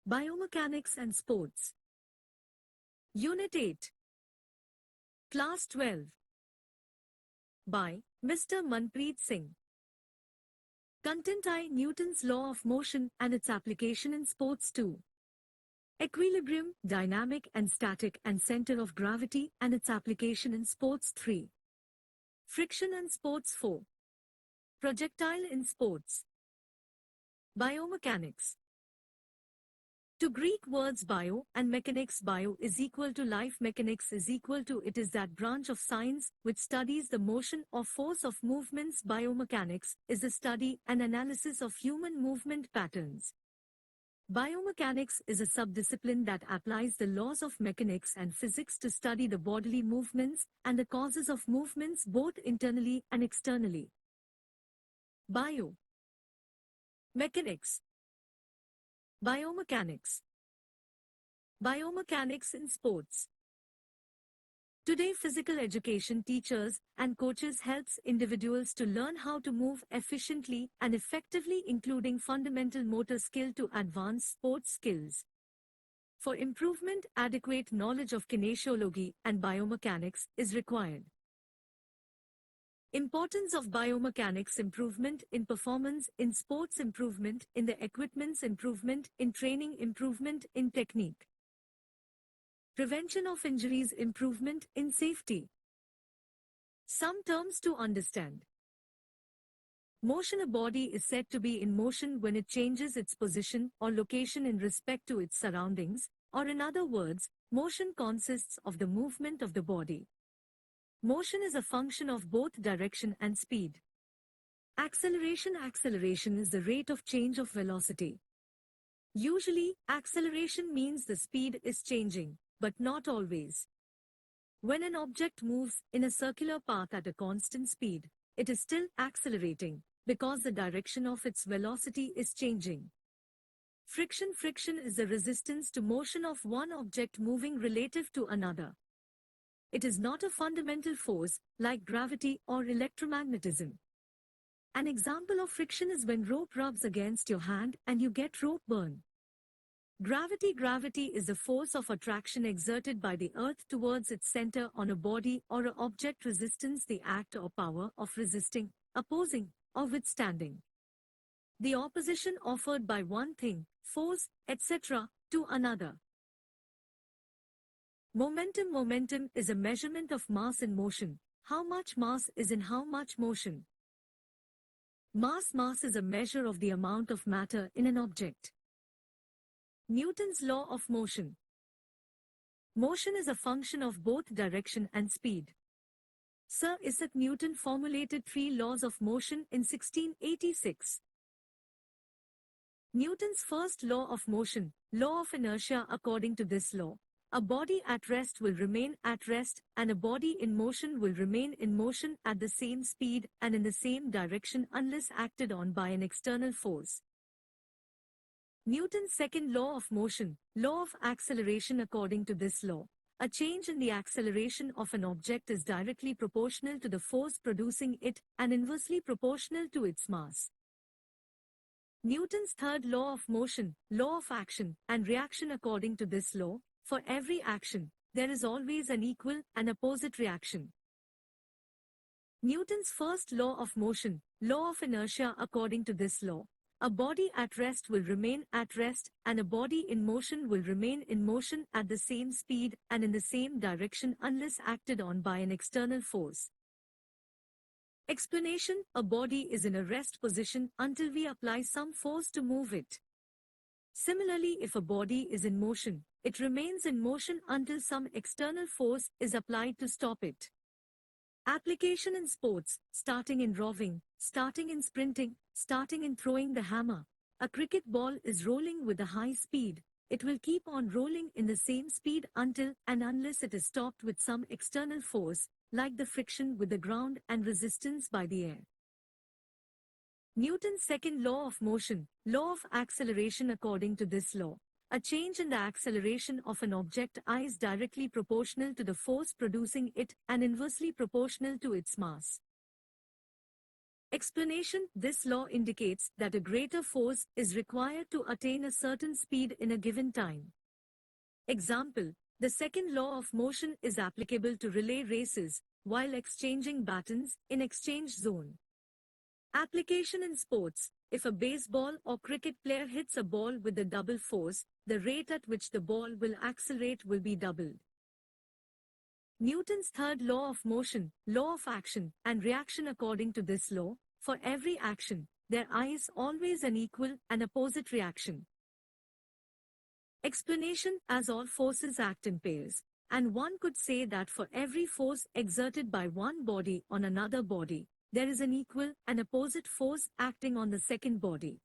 Biomechanics and Sports. Unit 8. Class 12. By Mr. Manpreet Singh. Content I. Newton's law of motion and its application in sports 2. Equilibrium, dynamic and static and center of gravity and its application in sports 3. Friction and sports 4. Projectile in sports. Biomechanics. To Greek words bio and mechanics, bio is equal to life, mechanics is equal to it is that branch of science which studies the motion or force of movements. Biomechanics is the study and analysis of human movement patterns. Biomechanics is a subdiscipline that applies the laws of mechanics and physics to study the bodily movements and the causes of movements both internally and externally. Biomechanics. Biomechanics. Biomechanics in sports. Today, physical education teachers and coaches helps individuals to learn how to move efficiently and effectively, including fundamental motor skill to advanced sports skills. For improvement, adequate knowledge of kinesiology and biomechanics is required. Importance of biomechanics: improvement in performance in sports, improvement in the equipments, improvement in training, improvement in technique. Prevention of injuries, improvement in safety. Some terms to understand. Motion: a body is said to be in motion when it changes its position or location in respect to its surroundings, or in other words, motion consists of the movement of the body. Motion is a function of both direction and speed. Acceleration: acceleration is the rate of change of velocity. Usually, acceleration means the speed is changing, but not always. When an object moves in a circular path at a constant speed, it is still accelerating, because the direction of its velocity is changing. Friction: friction is the resistance to motion of one object moving relative to another. It is not a fundamental force, like gravity or electromagnetism. An example of friction is when rope rubs against your hand and you get rope burn. Gravity: gravity is the force of attraction exerted by the earth towards its center on a body or an object. Resistance: the act or power of resisting, opposing, or withstanding the opposition offered by one thing, force, etc., to another. Momentum: momentum is a measurement of mass in motion. How much mass is in how much motion? Mass is a measure of the amount of matter in an object. Newton's law of motion. Motion is a function of both direction and speed. Sir Isaac Newton formulated 3 laws of motion in 1686. Newton's first law of motion, law of inertia. According to this law, a body at rest will remain at rest, and a body in motion will remain in motion at the same speed and in the same direction unless acted on by an external force. Newton's second law of motion, law of acceleration. According to this law, a change in the acceleration of an object is directly proportional to the force producing it and inversely proportional to its mass. Newton's third law of motion, law of action and reaction. According to this law, for every action, there is always an equal and opposite reaction. Newton's first law of motion, law of inertia. According to this law, a body at rest will remain at rest, and a body in motion will remain in motion at the same speed and in the same direction unless acted on by an external force. Explanation: a body is in a rest position until we apply some force to move it. Similarly, if a body is in motion, it remains in motion until some external force is applied to stop it. Application in sports: starting in rowing, starting in sprinting, starting in throwing the hammer. A cricket ball is rolling with a high speed. It will keep on rolling in the same speed until and unless it is stopped with some external force, like the friction with the ground and resistance by the air. Newton's second law of motion, law of acceleration. According to this law, a change in the acceleration of an object I is directly proportional to the force producing it and inversely proportional to its mass. Explanation: this law indicates that a greater force is required to attain a certain speed in a given time. Example: the second law of motion is applicable to relay races while exchanging batons in exchange zone. Application in sports: if a baseball or cricket player hits a ball with a double force, the rate at which the ball will accelerate will be doubled. Newton's third law of motion, law of action and reaction. According to this law, for every action, there is always an equal and opposite reaction. Explanation: as all forces act in pairs, and one could say that for every force exerted by one body on another body, there is an equal and opposite force acting on the second body.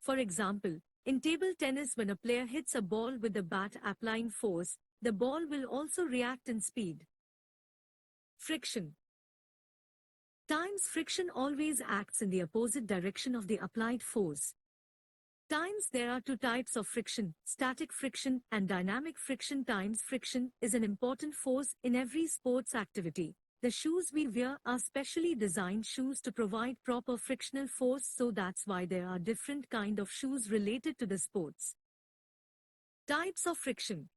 For example, in table tennis, when a player hits a ball with the bat applying force, the ball will also react in speed. Friction. Times friction always acts in the opposite direction of the applied force. Times there are two types of friction, static friction and dynamic friction. Times friction is an important force in every sports activity. The shoes we wear are specially designed shoes to provide proper frictional force, so that's why there are different kind of shoes related to the sports. Types of friction.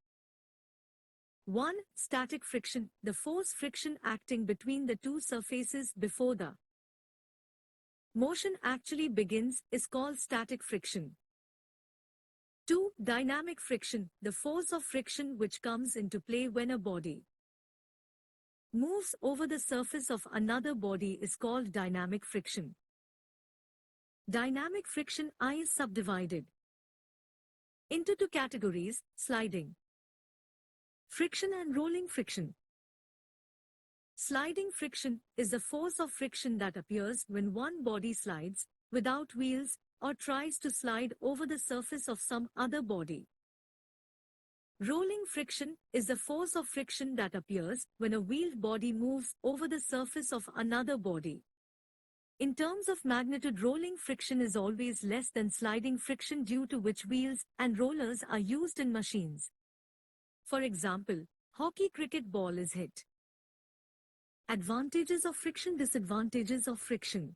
1. Static friction, the force friction acting between the two surfaces before the motion actually begins, is called static friction. 2. Dynamic friction, the force of friction which comes into play when a body moves over the surface of another body is called dynamic friction. Dynamic friction is subdivided into two categories: sliding friction and rolling friction. Sliding friction is the force of friction that appears when one body slides without wheels or tries to slide over the surface of some other body. Rolling friction is the force of friction that appears when a wheeled body moves over the surface of another body. In terms of magnitude, rolling friction is always less than sliding friction, due to which wheels and rollers are used in machines. For example, hockey cricket ball is hit. Advantages of friction, disadvantages of friction.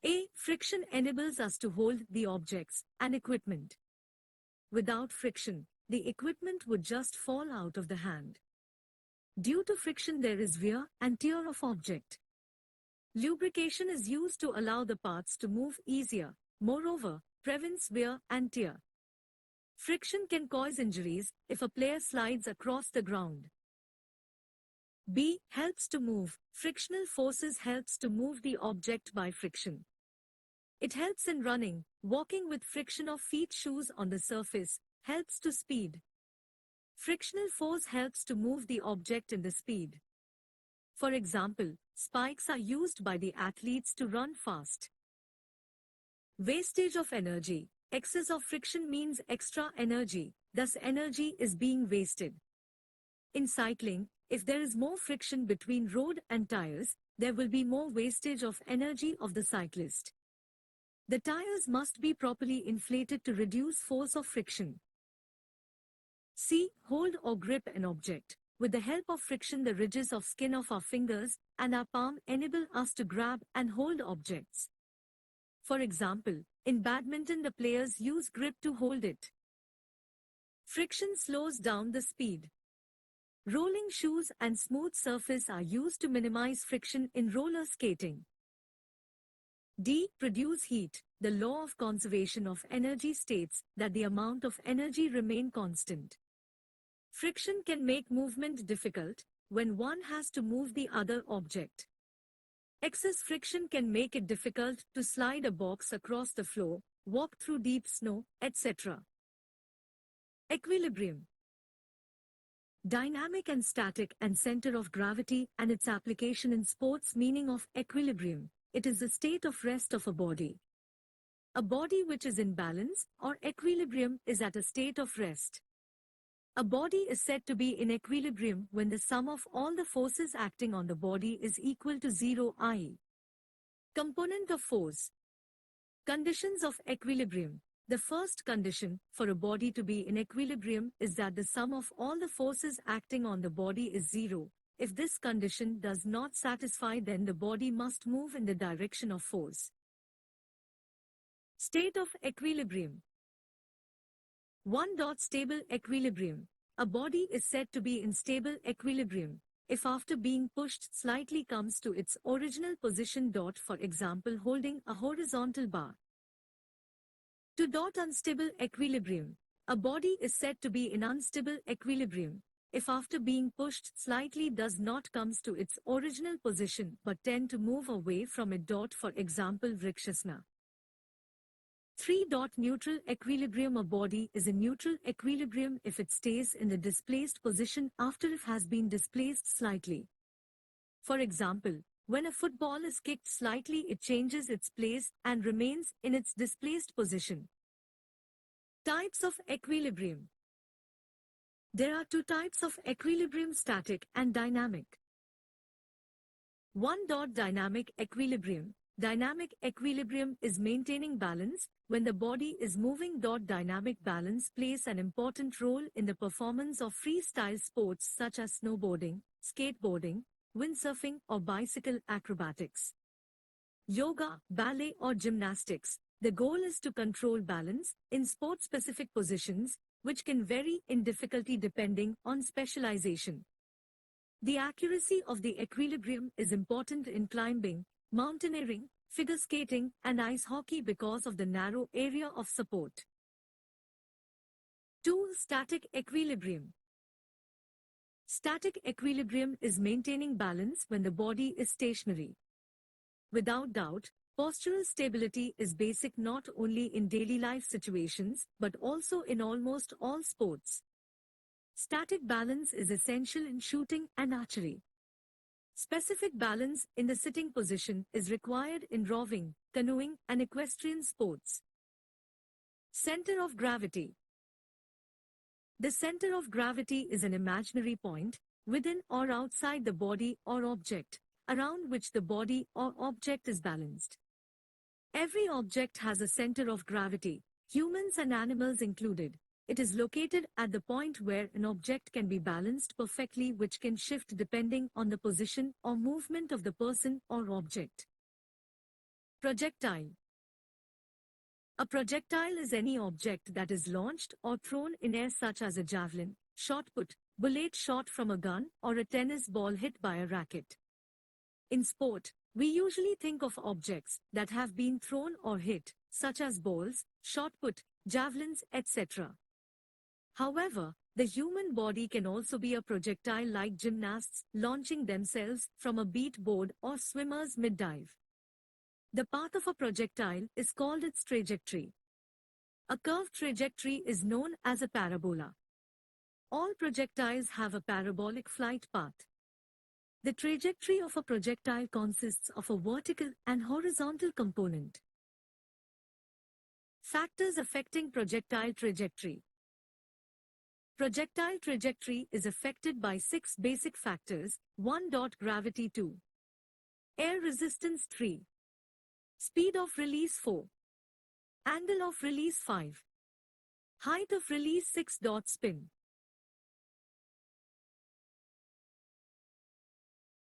A. Friction enables us to hold the objects and equipment. Without friction, the equipment would just fall out of the hand. Due to friction, there is wear and tear of object. Lubrication is used to allow the parts to move easier. Moreover, prevents wear and tear. Friction can cause injuries if a player slides across the ground. B. Helps to move. Frictional forces helps to move the object by friction. It helps in running, walking with friction of feet, shoes on the surface, helps to speed. Frictional force helps to move the object in the speed. For example, spikes are used by the athletes to run fast. Wastage of energy. Excess of friction means extra energy, thus energy is being wasted. In cycling, if there is more friction between road and tires, there will be more wastage of energy of the cyclist. The tires must be properly inflated to reduce force of friction. C. Hold or grip an object. With the help of friction, the ridges of skin of our fingers and our palm enable us to grab and hold objects. For example, in badminton, the players use grip to hold it. Friction slows down the speed. Rolling shoes and smooth surface are used to minimize friction in roller skating. D. Produce heat. The law of conservation of energy states that the amount of energy remain constant. Friction can make movement difficult when one has to move the other object. Excess friction can make it difficult to slide a box across the floor, walk through deep snow, etc. Equilibrium. Dynamic and static and center of gravity and its application in sports. Meaning of equilibrium. It is the state of rest of a body. A body which is in balance or equilibrium is at a state of rest. A body is said to be in equilibrium when the sum of all the forces acting on the body is equal to 0, i.e. Component of force. Conditions of equilibrium. The first condition for a body to be in equilibrium is that the sum of all the forces acting on the body is 0. If this condition does not satisfy, then the body must move in the direction of force. State of equilibrium. 1. Stable equilibrium. A body is said to be in stable equilibrium if after being pushed slightly comes to its original position. For example, holding a horizontal bar. 2. Unstable equilibrium. A body is said to be in unstable equilibrium if after being pushed slightly does not comes to its original position but tend to move away from it. For example, vrikshasana. 3. Neutral equilibrium. A body is in neutral equilibrium if it stays in the displaced position after it has been displaced slightly. For example, when a football is kicked slightly, it changes its place and remains in its displaced position. Types of equilibrium. There are 2 types of equilibrium: static and dynamic. 1. Dynamic equilibrium. Dynamic equilibrium is maintaining balance when the body is moving. Dynamic balance plays an important role in the performance of freestyle sports such as snowboarding, skateboarding, windsurfing, or bicycle acrobatics. Yoga, ballet, or gymnastics. The goal is to control balance in sport-specific positions, which can vary in difficulty depending on specialization. The accuracy of the equilibrium is important in climbing, mountaineering, figure skating, and ice hockey because of the narrow area of support. 2. Static equilibrium. Static equilibrium is maintaining balance when the body is stationary. Without doubt, postural stability is basic not only in daily life situations but also in almost all sports. Static balance is essential in shooting and archery. Specific balance in the sitting position is required in rowing, canoeing, and equestrian sports. Center of gravity. The center of gravity is an imaginary point within or outside the body or object, around which the body or object is balanced. Every object has a center of gravity, humans and animals included. It is located at the point where an object can be balanced perfectly, which can shift depending on the position or movement of the person or object. Projectile. A projectile is any object that is launched or thrown in air, such as a javelin, shot put, bullet shot from a gun, or a tennis ball hit by a racket. In sport, we usually think of objects that have been thrown or hit, such as balls, shot put, javelins, etc. However, the human body can also be a projectile, like gymnasts launching themselves from a beat board or swimmers mid-dive. The path of a projectile is called its trajectory. A curved trajectory is known as a parabola. All projectiles have a parabolic flight path. The trajectory of a projectile consists of a vertical and horizontal component. Factors affecting projectile trajectory. Projectile trajectory is affected by 6 basic factors. 1. Gravity. 2. Air resistance. 3. Speed of release. 4. Angle of release. 5. Height of release. 6. Spin.